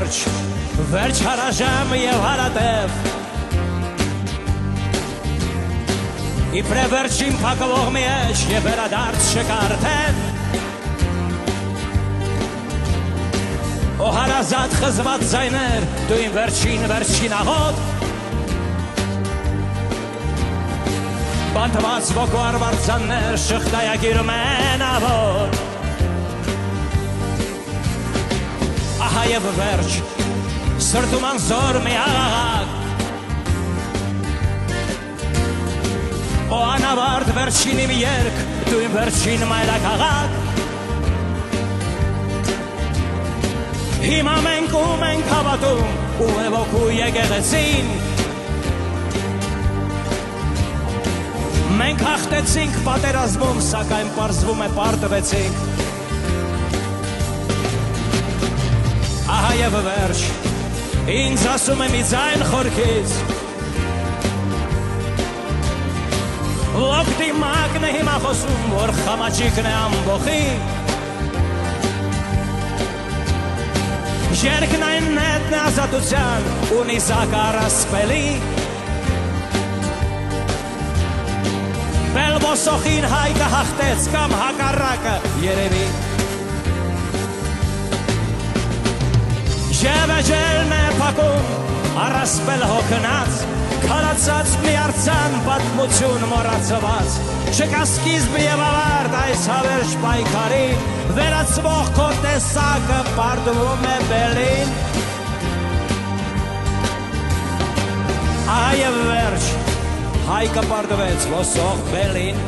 վերջ հարաժամ և հարատև Իպրե վերջին պակվող մեջ և վերադարձ շկարդեն Օ հարազատ խզված ձայներ, դու իմ վերջին աղոտ Բանթված ոգու արվարձաններ, շղթայագիրում են ավոր Ահա և վերջ, սրտում անզոր մի աղաղակ Օ անավարդ վերջին իմ երկ, դու իմ վերջին մայրաքաղաք Հիմա մենք ու մենք հավատում, ու է ոգու եկեղեցին Մենք հաղթեցինք պատերազմում, սակայն պարզվում է պարտվեցինք Ահա և վերջ, ինձ ասում է մի ձայն խորքից Ողտի մագն է հիմա խոսում, որ խամաճիկն է ամբոխի Երկն այն նետն է ազատության, ունի զակար ասպելի Բելբոսոխին հայկը հաղթեց կամ հակառակը երևի Ժևեջելն է պակում, առասպել հոգնած Քարացած մի արձան պատմություն մորացված Չկա սկիզբ և ավարտ այս հավերժ պայքարի Վերացվող քո տեսակը պարտվում է բելին Ահա և վերջ, հայկը պարտվեց ոսող բելին